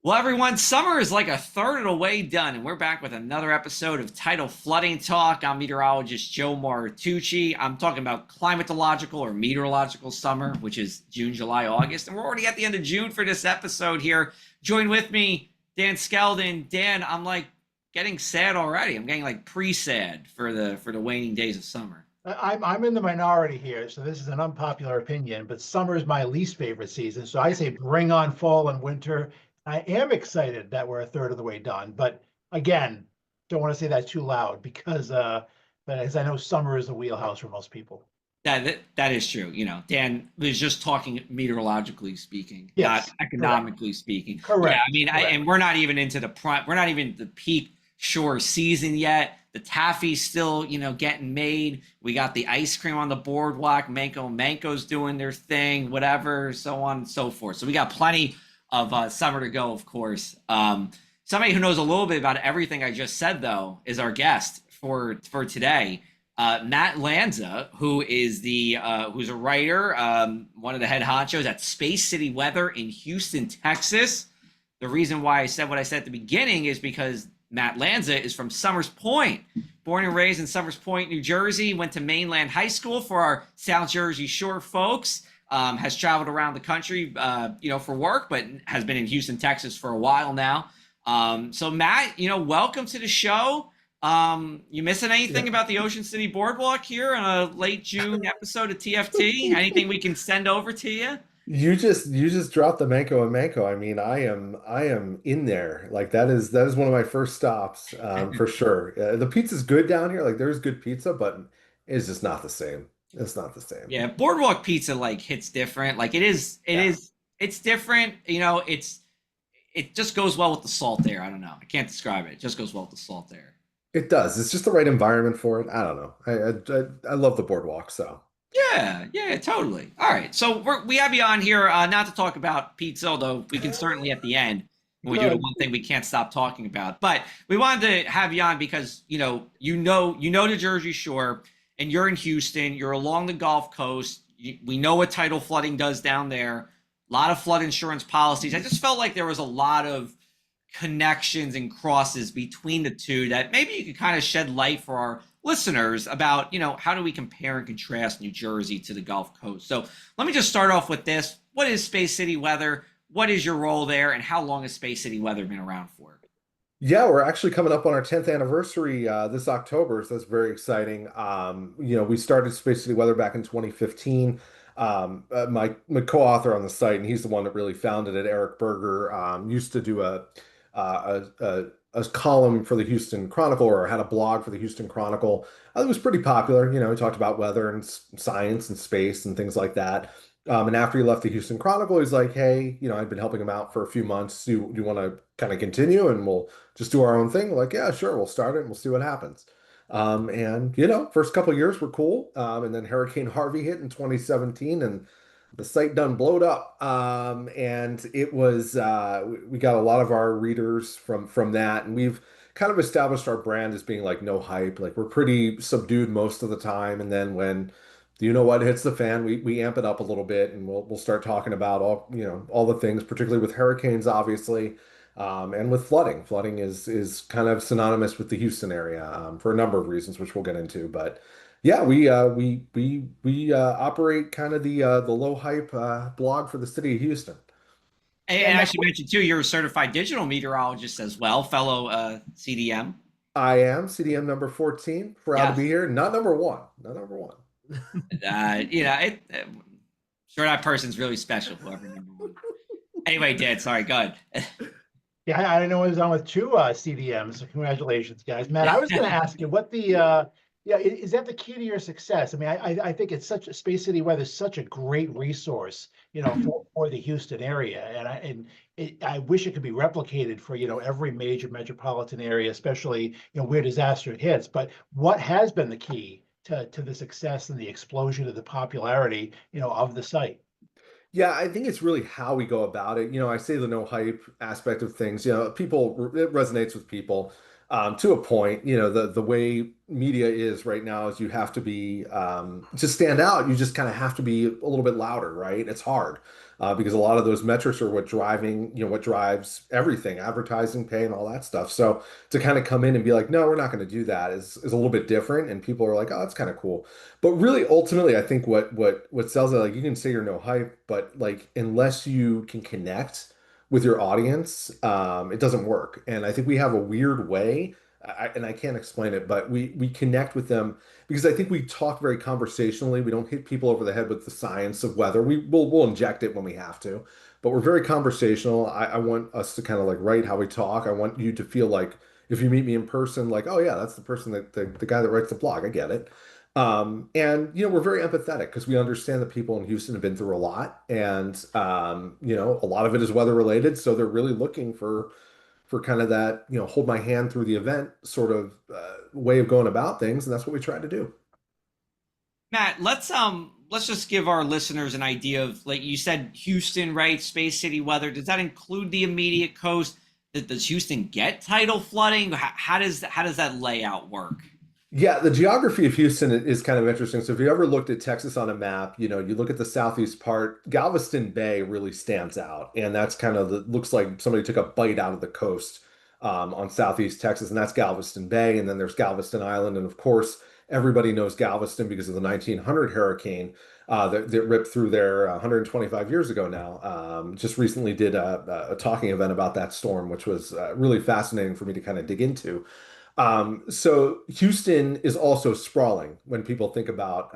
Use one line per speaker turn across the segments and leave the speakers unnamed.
Well, everyone, summer is like a third of the way done, and we're back with another episode of Tidal Flooding Talk. I'm meteorologist Joe Martucci. I'm talking about climatological or meteorological summer, which is June, July, August, and we're already at the end of June for this episode here. Join with me, Dan Skeldon. Dan, I'm like getting sad already. I'm getting like pre-sad for the waning days of summer.
I'm in the minority here, so this is an unpopular opinion, but summer is my least favorite season. So I say bring on fall and winter. I am excited that we're a third of the way done, but again, don't want to say that too loud because but as I know summer is the wheelhouse for most people.
That is true. Dan was just talking meteorologically speaking, not
Yes, correct.
economically speaking. Yeah, I
Correct.
mean,
Correct.
and we're not even into the prime. We're not even the peak shore season yet. The taffy's still, getting made. We got the ice cream on the boardwalk. Manco's doing their thing, whatever, so on and so forth. So we got plenty of summer to go, of course. Somebody who knows a little bit about everything I just said, though, is our guest for today. Matt Lanza, who is who's a writer, one of the head honchos at Space City Weather in Houston, Texas. The reason why I said what I said at the beginning is because Matt Lanza is from Summers Point, born and raised in Summers Point, New Jersey. Went to Mainland High School for our South Jersey Shore folks. Has traveled around the country, for work, but has been in Houston, Texas for a while now. So Matt, welcome to the show. You missing anything about the Ocean City Boardwalk here on a late June episode of TFT? Anything we can send over to you?
You just dropped the Manco and Manco. I mean, I am in there. Like that is one of my first stops, for sure. The pizza's good down here. Like there's good pizza, but it's just not the same. It's not the same.
Yeah, Boardwalk Pizza like hits different. Like
Yeah,
it's different. It just goes well with the salt there. I don't know. I can't describe it. It just goes well with the salt there.
it does. It's just the right environment for it. I don't know. I love the boardwalk, so.
Yeah, yeah, totally. All right, so we have you on here not to talk about pizza, although we can certainly at the end when we do the
Good.
one thing we can't stop talking about. But we wanted to have you on because you know the Jersey Shore, and you're in Houston. You're along the Gulf Coast. We know what tidal flooding does down there. A lot of flood insurance policies. I just felt like there was a lot of connections and crosses between the two that maybe you could kind of shed light for our listeners about, how do we compare and contrast New Jersey to the Gulf Coast? So let me just start off with this. What is Space City Weather? What is your role there? And how long has Space City Weather been around for?
Yeah, we're actually coming up on our 10th anniversary this October, so that's very exciting. We started Space City Weather back in 2015. My co-author on the site, and he's the one that really founded it, Eric Berger, used to do a column for the Houston Chronicle, or had a blog for the Houston Chronicle. It was pretty popular. He talked about weather and science and space and things like that. And after he left the Houston Chronicle, he's like, hey, I've been helping him out for a few months. Do you want to kind of continue and we'll just do our own thing? We're like, yeah, sure, we'll start it and we'll see what happens. And first couple of years were cool. And then Hurricane Harvey hit in 2017 and the site done blowed up. And it was we got a lot of our readers from that, and we've kind of established our brand as being like no hype. Like we're pretty subdued most of the time, and then when what hits the fan, we amp it up a little bit, and we'll start talking about all the things, particularly with hurricanes, obviously, and with flooding. Flooding is kind of synonymous with the Houston area, for a number of reasons, which we'll get into. But yeah, we operate kind of the low hype blog for the city of Houston.
And
And
I
Matt,
should mention too, you're a certified digital meteorologist as well, fellow CDM.
I am CDM number 14. Proud to
Yes.
be here. Not number one. Not number one.
Sure that person's really special, whoever number one. Anyway, Dan, sorry, go ahead.
yeah, I didn't know I was on with two CDMs. So congratulations, guys. Matt, I was going to ask you what the yeah, is that the key to your success? I mean, I think it's such a Space City Weather is such a great resource, for the Houston area, I wish it could be replicated for every major metropolitan area, especially where disaster hits. But what has been the key to the success and the explosion of the popularity of the site?
Yeah, I think it's really how we go about it. I say the no hype aspect of things. People, it resonates with people. To a point. The way media is right now is you have to be to stand out. You just kind of have to be a little bit louder, right? It's hard because a lot of those metrics are what drives everything, advertising, pay, and all that stuff. So to kind of come in and be like, no, we're not going to do that is a little bit different, and people are like, oh, that's kind of cool. But really, ultimately, I think what sells it, like you can say you're no hype, but like unless you can connect with your audience, it doesn't work. And I think we have a weird way, and I can't explain it, but we connect with them because I think we talk very conversationally. We don't hit people over the head with the science of weather. We'll inject it when we have to, but we're very conversational. I want us to kind of like write how we talk. I want you to feel like if you meet me in person, like, oh yeah, that's the person that the guy that writes the blog. I get it. And we're very empathetic because we understand that people in Houston have been through a lot, and a lot of it is weather related. So they're really looking for kind of that, hold my hand through the event sort of way of going about things, and that's what we try to do.
Matt, let's just give our listeners an idea of, like you said, Houston, right? Space City weather. Does that include the immediate coast? Does Houston get tidal flooding? How does that layout work?
Yeah, the geography of Houston is kind of interesting. So if you ever looked at Texas on a map, you look at the southeast part, Galveston Bay really stands out. And that's kind of looks like somebody took a bite out of the coast on southeast Texas, and that's Galveston Bay. And then there's Galveston Island. And of course, everybody knows Galveston because of the 1900 hurricane that ripped through there 125 years ago now. Just recently did a talking event about that storm, which was really fascinating for me to kind of dig into. So Houston is also sprawling. When people think about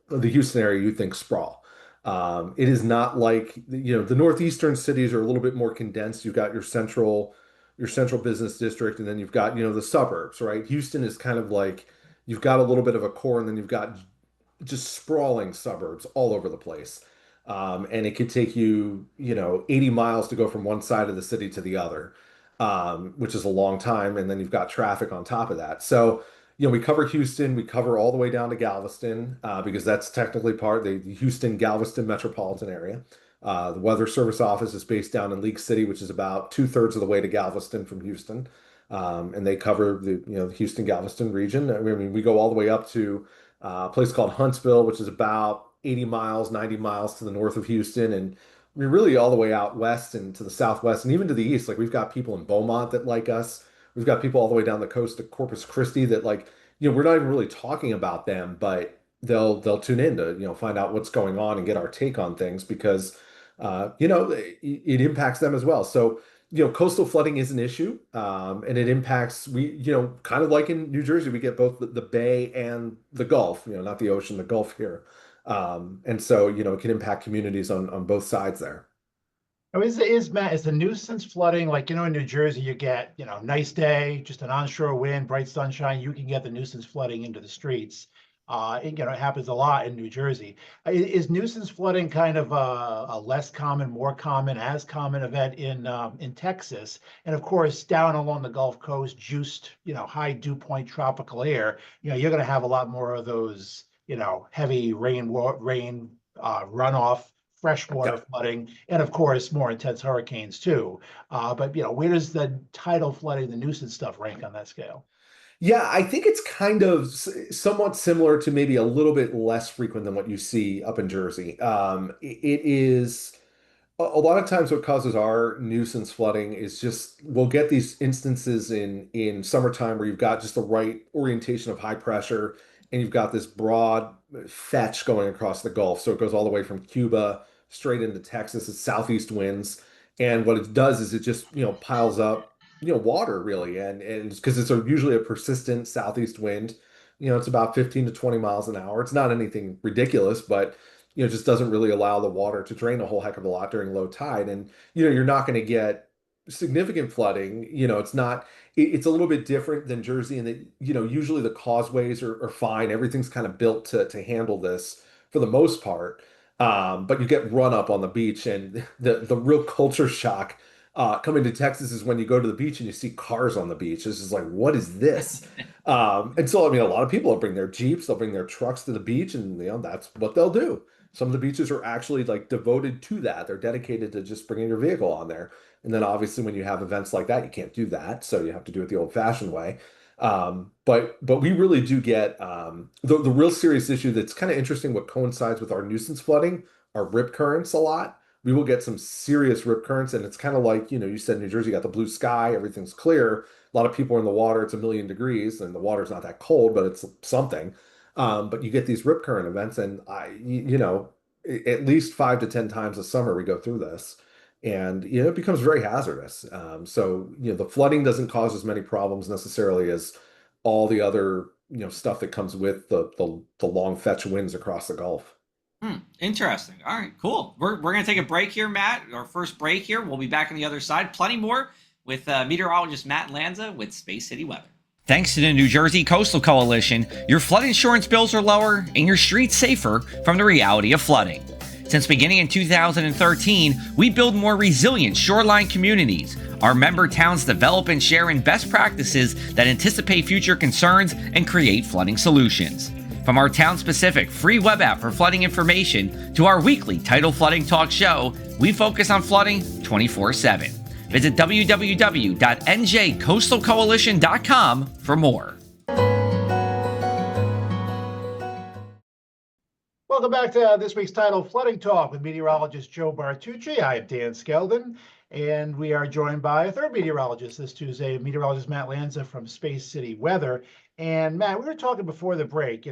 the Houston area, you think sprawl. It is not like the northeastern cities are a little bit more condensed. You've got your central business district, and then you've got the suburbs, right? Houston is kind of like you've got a little bit of a core, and then you've got just sprawling suburbs all over the place. And it could take you 80 miles to go from one side of the city to the other, which is a long time. And then you've got traffic on top of that. So, we cover Houston, we cover all the way down to Galveston, because that's technically part of the Houston Galveston metropolitan area. The Weather Service office is based down in League City, which is about two-thirds of the way to Galveston from Houston. And they cover the Houston Galveston region. I mean, we go all the way up to a place called Huntsville, which is about 80 miles, 90 miles to the north of Houston. And we're really all the way out west and to the southwest and even to the east. Like we've got people in Beaumont that like us. We've got people all the way down the coast to Corpus Christi that like, we're not even really talking about them, but they'll tune in to, find out what's going on and get our take on things because, it impacts them as well. So, coastal flooding is an issue, and it impacts kind of like in New Jersey, we get both the bay and the Gulf, not the ocean, the Gulf here. And so, it can impact communities on both sides there.
Oh, Matt, is the nuisance flooding like, in New Jersey, you get, nice day, just an onshore wind, bright sunshine, you can get the nuisance flooding into the streets. It happens a lot in New Jersey. Is nuisance flooding kind of a less common, more common, as common event in Texas? And of course, down along the Gulf Coast, juiced, high dew point tropical air, you're going to have a lot more of those, heavy rain runoff, freshwater
Yep.
flooding, and of course, more intense hurricanes too. But where does the tidal flooding, the nuisance stuff rank on that scale?
Yeah, I think it's kind of somewhat similar to maybe a little bit less frequent than what you see up in Jersey. It is a lot of times what causes our nuisance flooding is just we'll get these instances in summertime where you've got just the right orientation of high pressure and you've got this broad fetch going across the Gulf. So it goes all the way from Cuba straight into Texas. It's southeast winds. And what it does is it just, piles up, water really. And because it's usually a persistent southeast wind, it's about 15 to 20 miles an hour. It's not anything ridiculous, but it just doesn't really allow the water to drain a whole heck of a lot during low tide. And, you're not going to get significant flooding. It's a little bit different than Jersey in that, usually the causeways are fine. Everything's kind of built to handle this for the most part. But you get run up on the beach, and the real culture shock coming to Texas is when you go to the beach and you see cars on the beach. It's just like, what is this? And so, I mean, a lot of people will bring their Jeeps, they'll bring their trucks to the beach, and that's what they'll do. Some of the beaches are actually like devoted to that. They're dedicated to just bringing your vehicle on there. And then obviously when you have events like that, you can't do that. So you have to do it the old-fashioned way. But we really do get the real serious issue that's kind of interesting, what coincides with our nuisance flooding are rip currents a lot. We will get some serious rip currents, and it's kind of like, you said New Jersey, you got the blue sky, everything's clear. A lot of people are in the water, it's 1,000,000 degrees, and the water's not that cold, but it's something. But you get these rip current events, and at least 5 to 10 times a summer we go through this, and it becomes very hazardous. So the flooding doesn't cause as many problems necessarily as all the other stuff that comes with the long fetch winds across the Gulf.
Interesting. All right, cool. We're going to take a break here, Matt. Our first break here. We'll be back on the other side. Plenty more with meteorologist Matt Lanza with Space City Weather. Thanks to the New Jersey Coastal Coalition, your flood insurance bills are lower and your streets safer from the reality of flooding. Since beginning in 2013, we build more resilient shoreline communities. Our member towns develop and share in best practices that anticipate future concerns and create flooding solutions. From our town-specific free web app for flooding information to our weekly Tidal Flooding Talk show, we focus on flooding 24/7. Visit www.njcoastalcoalition.com for more.
Welcome back to this week's Tidal Flooding Talk with meteorologist Joe Bartucci. I am Dan Skeldon, and we are joined by a third meteorologist this Tuesday, meteorologist Matt Lanza from Space City Weather. And Matt, we were talking before the break,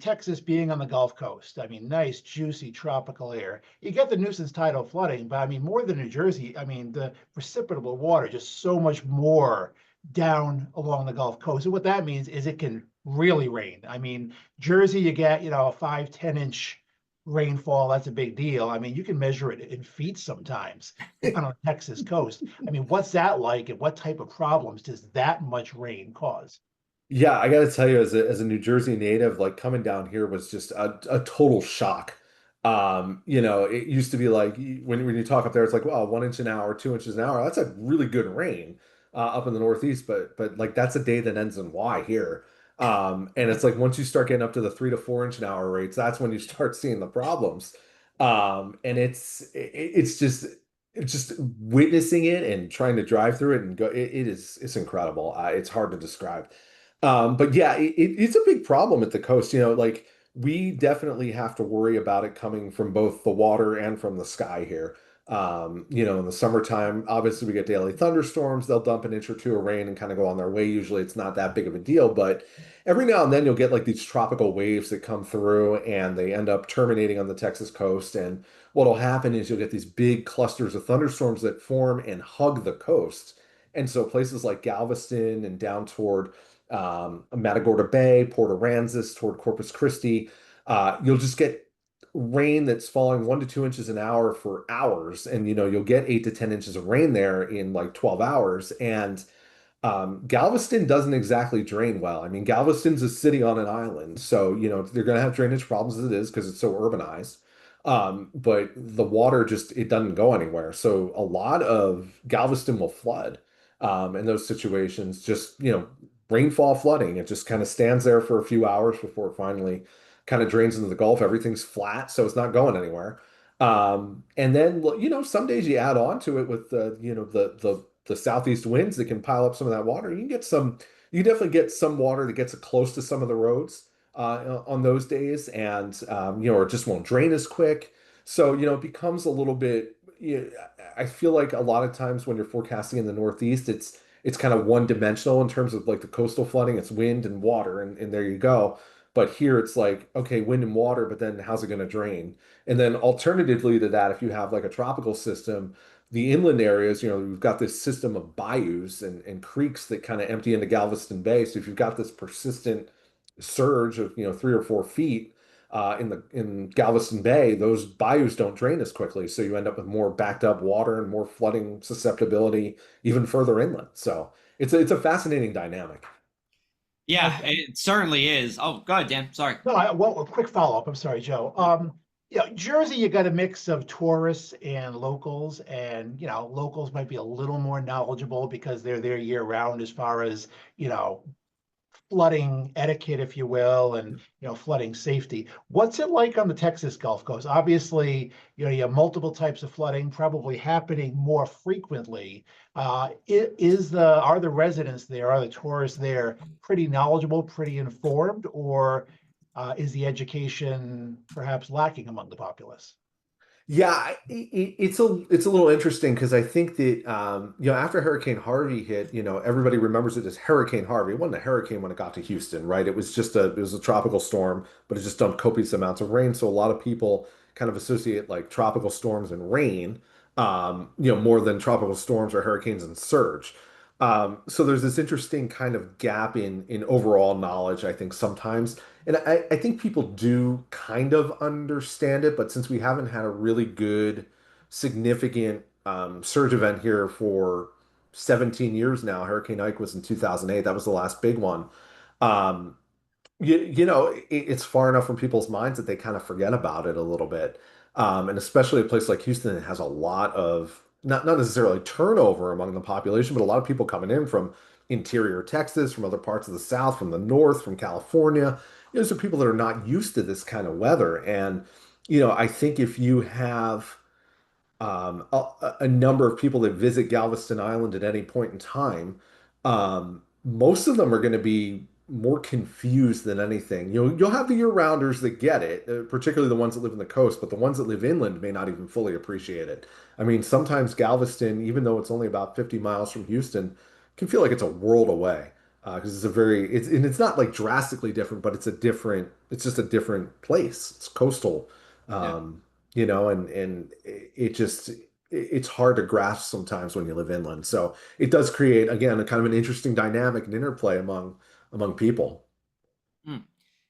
Texas being on the Gulf Coast, nice, juicy tropical air. You get the nuisance tidal flooding, but more than New Jersey, the precipitable water, just so much more down along the Gulf Coast. And what that means is it can really rain. Jersey, you get, a 5-10 inch rainfall. That's a big deal. You can measure it in feet sometimes on the Texas coast. What's that like, and what type of problems does that much rain cause?
Yeah, I got to tell you, as a New Jersey native, like coming down here was just a total shock. It used to be like when you talk up there, it's like, well, 1 inch an hour, 2 inches an hour. That's a really good rain up in the Northeast, but like that's a day that ends in Y here. And it's like once you start getting up to the 3 to 4 inch an hour rates, that's when you start seeing the problems. And it's just witnessing it and trying to drive through it and go. It's incredible. It's hard to describe. But yeah, it's a big problem at the coast. Like we definitely have to worry about it coming from both the water and from the sky here. In the summertime, obviously we get daily thunderstorms. They'll dump an inch or two of rain and kind of go on their way. Usually it's not that big of a deal, but every now and then you'll get like these tropical waves that come through and they end up terminating on the Texas coast. And what'll happen is you'll get these big clusters of thunderstorms that form and hug the coast. And so places like Galveston and down toward Matagorda Bay, Port Aransas, toward Corpus Christi, you'll just get rain that's falling 1 to 2 inches an hour for hours, and you'll get 8 to 10 inches of rain there in like 12 hours. And Galveston doesn't exactly drain well. Galveston's a city on an island, so they're going to have drainage problems as it is because it's so urbanized. But the water it doesn't go anywhere, so a lot of Galveston will flood in those situations. Just rainfall flooding. It just kind of stands there for a few hours before it finally kind of drains into the Gulf. Everything's flat, so it's not going anywhere. And then, some days you add on to it with the southeast winds that can pile up some of that water. You can definitely get some water that gets close to some of the roads on those days, and or it just won't drain as quick. So, it becomes a little bit. I feel like a lot of times when you're forecasting in the Northeast, it's kind of one dimensional in terms of like the coastal flooding. It's wind and water, and there you go. But here it's like, okay, wind and water, but then how's it going to drain? And then alternatively to that, if you have like a tropical system, the inland areas, we've got this system of bayous and creeks that kind of empty into Galveston Bay. So if you've got this persistent surge of, 3 or 4 feet in Galveston Bay, those bayous don't drain as quickly. So you end up with more backed up water and more flooding susceptibility even further inland. So it's a fascinating dynamic.
Yeah, it certainly is. Oh, go ahead, Dan. Sorry.
No, a quick follow-up. I'm sorry, Joe. Jersey, you got a mix of tourists and locals, and locals might be a little more knowledgeable because they're there year round as far as flooding etiquette, if you will, and flooding safety. What's it like on the Texas Gulf Coast? Obviously, you have multiple types of flooding probably happening more frequently. Are the residents there, are the tourists there pretty knowledgeable, pretty informed, or is the education perhaps lacking among the populace?
Yeah, it's a little interesting because I think that after Hurricane Harvey hit, everybody remembers it as Hurricane Harvey. It wasn't a hurricane when it got to Houston, right? It was a tropical storm, but it just dumped copious amounts of rain. So a lot of people kind of associate like tropical storms and rain, more than tropical storms or hurricanes and surge. So there's this interesting kind of gap in overall knowledge, I think sometimes. And I think people do kind of understand it, but since we haven't had a really good, significant surge event here for 17 years now, Hurricane Ike was in 2008. That was the last big one. Um, it's far enough from people's minds that they kind of forget about it a little bit. And especially a place like Houston that has a lot of, not necessarily turnover among the population, but a lot of people coming in from interior Texas, from other parts of the South, from the North, from California. Those are people that are not used to this kind of weather. And, I think if you have a number of people that visit Galveston Island at any point in time, most of them are going to be more confused than anything. You'll have the year-rounders that get it, particularly the ones that live in the coast, but the ones that live inland may not even fully appreciate it. I mean, sometimes Galveston, even though it's only about 50 miles from Houston, can feel like it's a world away because it's not like drastically different, but it's just a different place. It's coastal.
Yeah.
And it's hard to grasp sometimes when you live inland. So it does create, again, a kind of an interesting dynamic and interplay among people.
Hmm.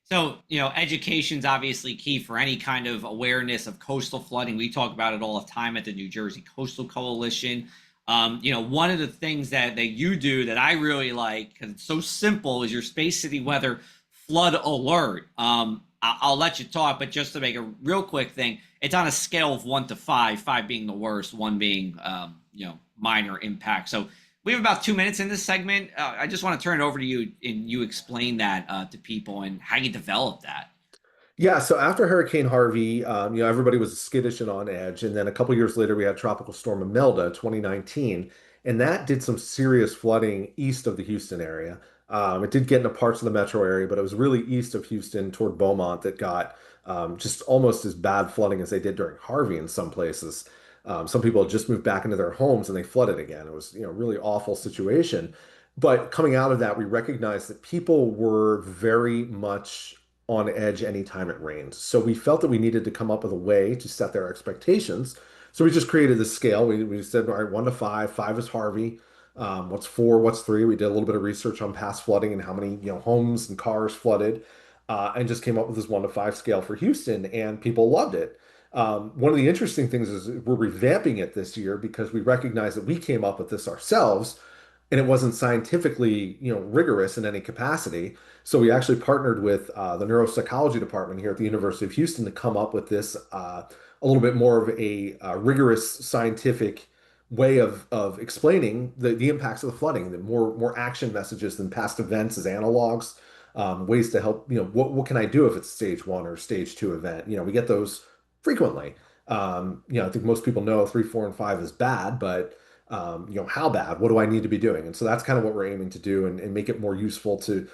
So, education's obviously key for any kind of awareness of coastal flooding. We talk about it all the time at the New Jersey Coastal Coalition. One of the things that you do that I really like, because it's so simple, is your Space City Weather flood alert. I'll let you talk, but just to make a real quick thing, it's on a scale of 1 to 5, 5 being the worst, 1 being, minor impact. So we have about 2 minutes in this segment. I just want to turn it over to you and you explain that to people and how you develop that.
Yeah, so after Hurricane Harvey, everybody was skittish and on edge. And then a couple years later, we had Tropical Storm Imelda, 2019, and that did some serious flooding east of the Houston area. It did get into parts of the metro area, but it was really east of Houston toward Beaumont that got just almost as bad flooding as they did during Harvey in some places. Some people had just moved back into their homes and they flooded again. It was, really awful situation. But coming out of that, we recognized that people were very much on edge anytime it rained. So we felt that we needed to come up with a way to set their expectations. So we just created this scale. We said, all right, 1 to 5, 5 is Harvey. What's 4, what's 3? We did a little bit of research on past flooding and how many, homes and cars flooded, and just came up with this 1 to 5 scale for Houston, and people loved it. One of the interesting things is we're revamping it this year because we recognize that we came up with this ourselves, and it wasn't scientifically, rigorous in any capacity. So we actually partnered with the neuropsychology department here at the University of Houston to come up with this a little bit more of a rigorous scientific way of explaining the impacts of the flooding, the more action messages than past events as analogs, ways to help, what can I do if it's stage 1 or stage 2 event? We get those frequently. I think most people know 3, 4, and 5 is bad, but how bad? What do I need to be doing? And so that's kind of what we're aiming to do and make it more useful to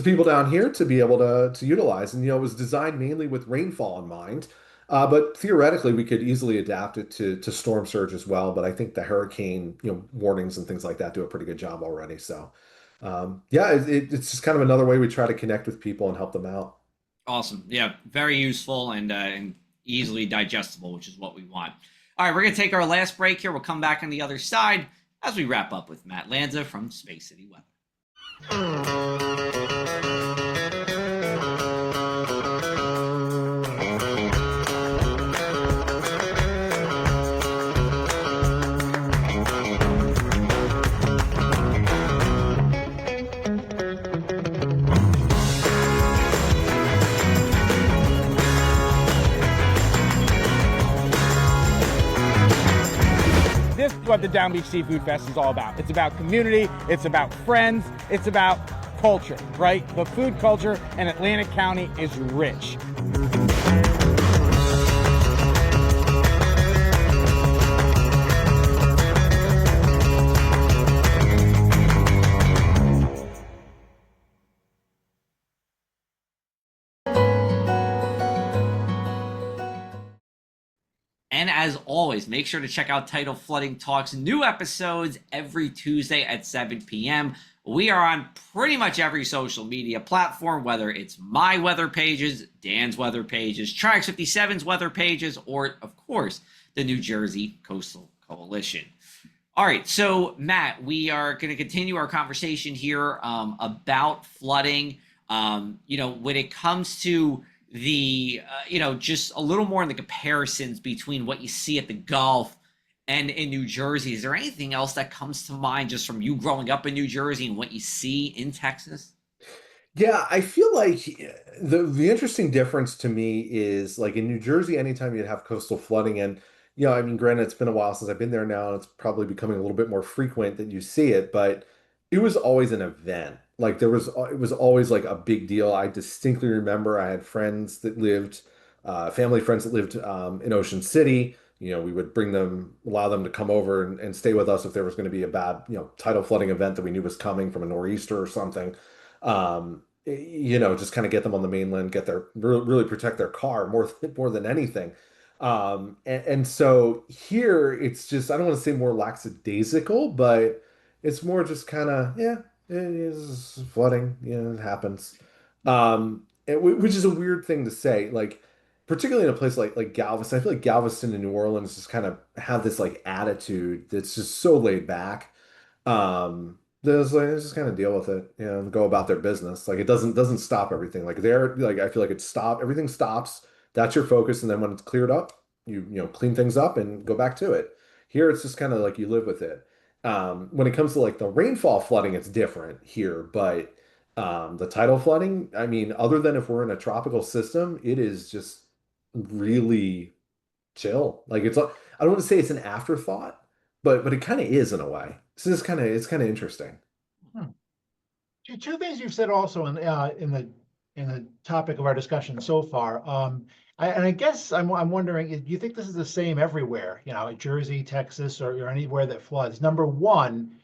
people down here to be able to utilize. And, it was designed mainly with rainfall in mind. But theoretically, we could easily adapt it to storm surge as well. But I think the hurricane, warnings and things like that do a pretty good job already. So, it's just kind of another way we try to connect with people and help them out.
Awesome. Yeah, very useful and easily digestible, which is what we want. All right, we're going to take our last break here. We'll come back on the other side as we wrap up with Matt Lanza from Space City Weather.
This is what the Down Beach Seafood Fest is all about. It's about community, it's about friends, it's about culture, right? The food culture in Atlantic County is rich.
And as always, make sure to check out Tidal Flooding Talk's new episodes every Tuesday at 7 p.m. We are on pretty much every social media platform, whether it's my weather pages, Dan's weather pages, Trax 57's weather pages, or, of course, the New Jersey Coastal Coalition. All right, so Matt, we are going to continue our conversation here about flooding. When it comes to just a little more in the comparisons between what you see at the Gulf and in New Jersey. Is there anything else that comes to mind just from you growing up in New Jersey and what you see in Texas?
Yeah, I feel like the interesting difference to me is like in New Jersey, anytime you'd have coastal flooding, and I mean, granted, it's been a while since I've been there now, and it's probably becoming a little bit more frequent that you see it, but it was always an event. Like it was always like a big deal. I distinctly remember I had friends that lived, family friends that lived in Ocean City. We would allow them to come over and stay with us if there was going to be a bad, tidal flooding event that we knew was coming from a nor'easter or something. Just kind of get them on the mainland, really protect their car more than anything. And so here it's just, I don't want to say more lackadaisical, but it's more just kind of, yeah, it is flooding, it happens. Which is a weird thing to say, like, particularly in a place like Galveston. I feel like Galveston and New Orleans just kind of have this like attitude that's just so laid back. There's like just kind of deal with it, and go about their business. Like it doesn't stop everything. Like I feel like everything stops. That's your focus, and then when it's cleared up, you clean things up and go back to it. Here it's just kind of like you live with it. When it comes to like the rainfall flooding, it's different here, but the tidal flooding, I mean, other than if we're in a tropical system, it is just really chill. Like I don't want to say it's an afterthought, but it kind of is in a way. So it's kind of interesting.
Hmm. Two things you've said also in the topic of our discussion so far. I guess I'm wondering, do you think this is the same everywhere? Jersey, Texas, or anywhere that floods. Number one,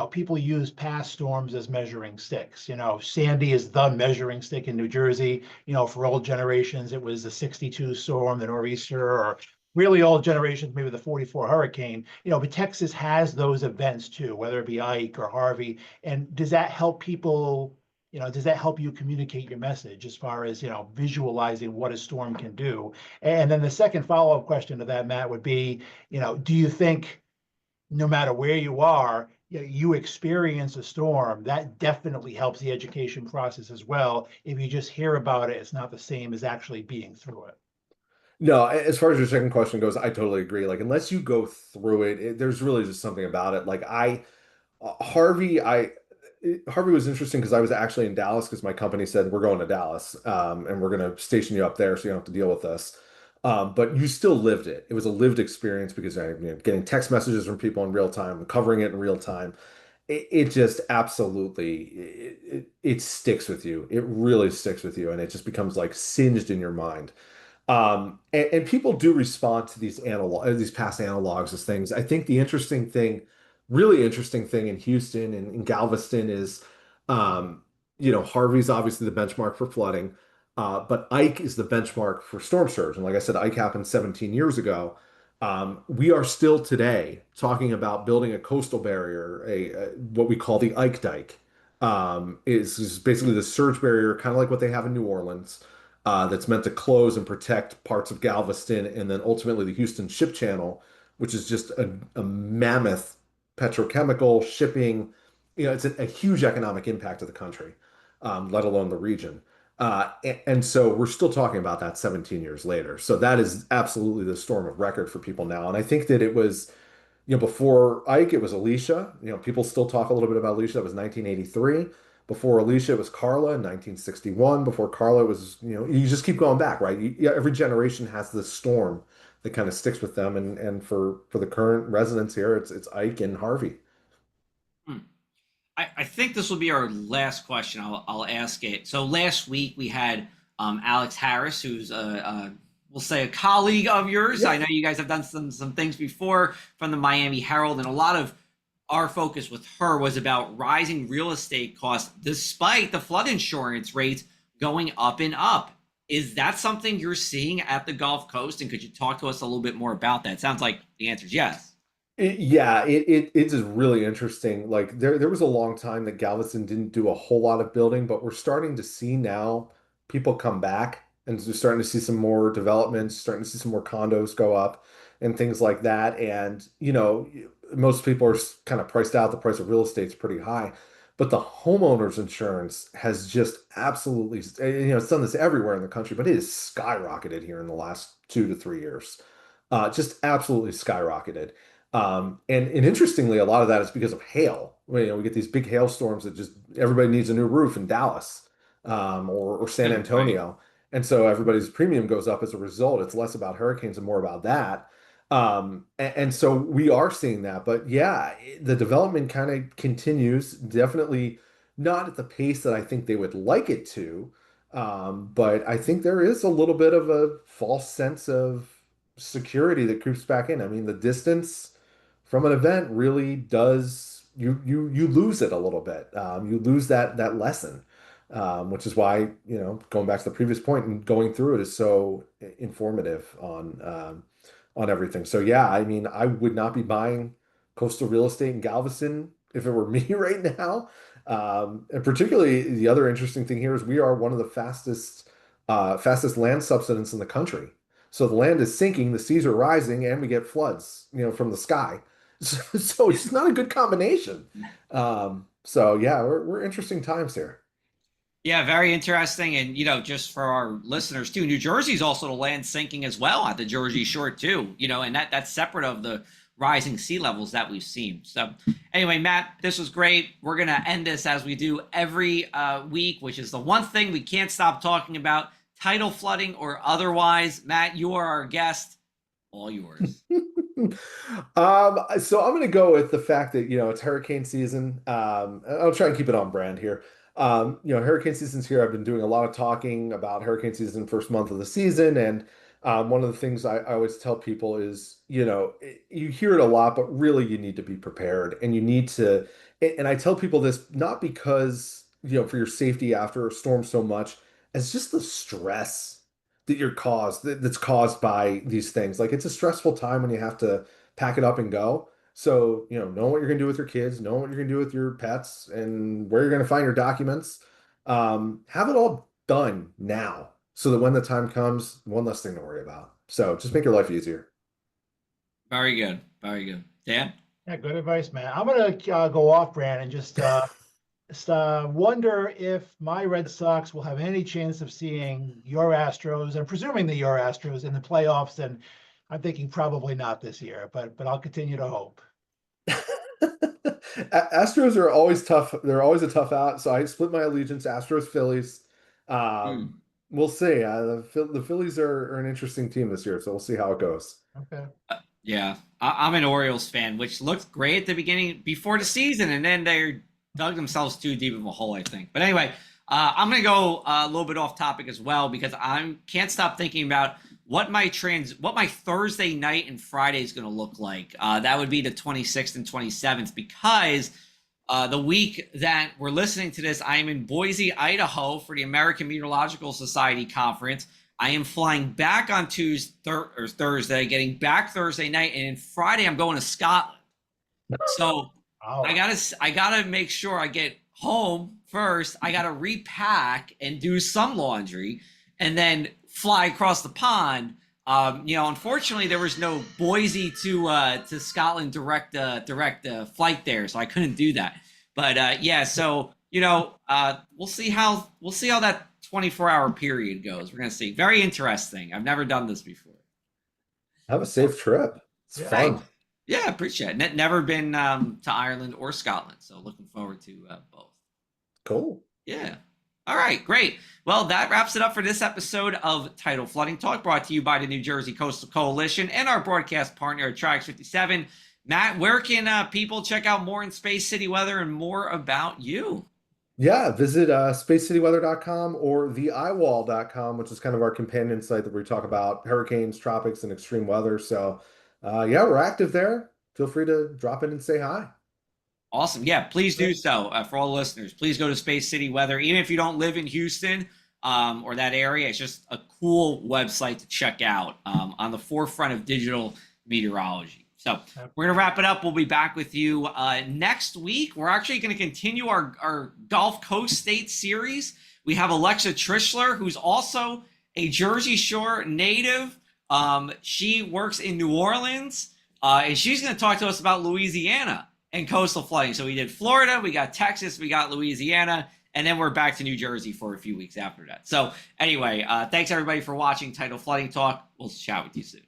people use past storms as measuring sticks. Sandy is the measuring stick in New Jersey. For old generations, it was the '62 storm, the nor'easter, or really old generations, maybe the '44 hurricane. But Texas has those events too, whether it be Ike or Harvey. And does that help people? Does that help you communicate your message as far as, visualizing what a storm can do? And then the second follow-up question to that, Matt, would be, do you think no matter where you are, you experience a storm, that definitely helps the education process as well. If you just hear about it, it's not the same as actually being through it.
No, as far as your second question goes, I totally agree. Like unless you go through there's really just something about it. Like Harvey, Harvey was interesting because I was actually in Dallas because my company said we're going to Dallas, and we're going to station you up there so you don't have to deal with this. But you still lived it. It was a lived experience because getting text messages from people in real time, covering it in real time. It just absolutely it sticks with you. It really sticks with you, and it just becomes like singed in your mind. And people do respond to these past analogs as things. I think the really interesting thing in Houston and in Galveston is, Harvey's obviously the benchmark for flooding, but Ike is the benchmark for storm surge. And like I said, Ike happened 17 years ago. We are still today talking about building a coastal barrier, what we call the Ike Dike, is basically the surge barrier, kind of like what they have in New Orleans, that's meant to close and protect parts of Galveston and then ultimately the Houston Ship Channel, which is just a mammoth petrochemical shipping. It's a huge economic impact to the country, let alone the region. And so we're still talking about that 17 years later. So that is absolutely the storm of record for people now. And I think that it was, before Ike, it was Alicia. People still talk a little bit about Alicia. That was 1983. Before Alicia, it was Carla in 1961. Before Carla, it was, you just keep going back, right? Every generation has this storm that kind of sticks with them. And for the current residents here, it's Ike and Harvey.
Hmm. I think this will be our last question. I'll ask it. So last week we had Alex Harris, who's we'll say a colleague of yours.
Yeah.
I know you guys have done some things before from the Miami Herald, and a lot of our focus with her was about rising real estate costs despite the flood insurance rates going up and up. Is that something you're seeing at the Gulf Coast? And could you talk to us a little bit more about that? It sounds like the answer is yes.
It's just really interesting. Like there was a long time that Galveston didn't do a whole lot of building, but we're starting to see now people come back and we're starting to see some more developments, starting to see some more condos go up and things like that. And, most people are kind of priced out. The price of real estate's pretty high, but the homeowners insurance has just absolutely, it's done this everywhere in the country, but it has skyrocketed here in the last 2 to 3 years. Just absolutely skyrocketed. And interestingly, a lot of that is because of hail. We get these big hailstorms that just everybody needs a new roof in Dallas, or San
Right.
Antonio. And so everybody's premium goes up as a result. It's less about hurricanes and more about that. And so we are seeing that. But yeah, the development kind of continues, definitely not at the pace that I think they would like it to. But I think there is a little bit of a false sense of security that creeps back in. I mean, the distance from an event really does you lose it a little bit. You lose that lesson, which is why going back to the previous point and going through it is so informative on everything. So yeah, I mean, I would not be buying coastal real estate in Galveston if it were me right now. And particularly the other interesting thing here is we are one of the fastest land subsidence in the country. So the land is sinking, the seas are rising, and we get floods, from the sky. So it's just not a good combination. So yeah, we're interesting times here.
Yeah, very interesting. And, just for our listeners too, New Jersey's also the land sinking as well at the Jersey Shore too, and that's separate of the rising sea levels that we've seen. So anyway, Matt, this was great. We're going to end this as we do every week, which is the one thing we can't stop talking about, tidal flooding or otherwise. Matt, you are our guest. All yours.
So I'm going to go with the fact that, it's hurricane season. I'll try and keep it on brand here. Hurricane season's here. I've been doing a lot of talking about hurricane season first month of the season. And one of the things I always tell people is, you hear it a lot, but really you need to be prepared and you need to, and I tell people this not because, for your safety after a storm so much as just the stress that's caused by these things. Like it's a stressful time when you have to pack it up and go. So, know what you're going to do with your kids, know what you're going to do with your pets and where you're going to find your documents. Have it all done now so that when the time comes, one less thing to worry about. So just make your life easier.
Very good. Very good. Dan?
Yeah, good advice, man. I'm going to go off brand and just wonder if my Red Sox will have any chance of seeing your Astros. I'm presuming that your Astros in the playoffs, and I'm thinking probably not this year, but I'll continue to hope.
Astros are always tough. They're always a tough out. So I split my allegiance, Astros, Phillies. We'll see. The Phillies are an interesting team this year, so we'll see how it goes.
Okay.
Yeah, I'm an Orioles fan, which looked great at the beginning before the season, and then they dug themselves too deep of a hole, I think. But anyway, I'm going to go a little bit off topic as well because I can't stop thinking about what my Thursday night and Friday is going to look like. That would be the 26th and 27th because the week that we're listening to this, I am in Boise, Idaho for the American Meteorological Society conference. I am flying back on Thursday, getting back Thursday night, and then Friday I'm going to Scotland. So I gotta make sure I get home first. I gotta repack and do some laundry, and then fly across the pond. Unfortunately, there was no Boise to Scotland direct flight there, so I couldn't do that. But yeah, so we'll see how that 24-hour period goes. We're gonna see. Very interesting. I've never done this before.
Have a safe trip. It's fun.
Yeah, appreciate it. Never been to Ireland or Scotland, so looking forward to both.
Cool.
Yeah. All right, great. Well, that wraps it up for this episode of Tidal Flooding Talk, brought to you by the New Jersey Coastal Coalition and our broadcast partner, Trax 57. Matt, where can people check out more in Space City Weather and more about you?
Yeah, visit spacecityweather.com or theiwall.com, which is kind of our companion site that we talk about hurricanes, tropics, and extreme weather. So, yeah, we're active there. Feel free to drop in and say hi.
Awesome. Yeah, please do so for all listeners. Please go to Space City Weather, even if you don't live in Houston or that area. It's just a cool website to check out on the forefront of digital meteorology. So we're going to wrap it up. We'll be back with you next week. We're actually going to continue our Gulf Coast state series. We have Alexa Trishler, who's also a Jersey Shore native. She works in New Orleans, and she's going to talk to us about Louisiana and coastal flooding. So we did Florida, we got Texas, we got Louisiana, and then we're back to New Jersey for a few weeks after that. So anyway, thanks everybody for watching Tidal Flooding Talk. We'll chat with you soon.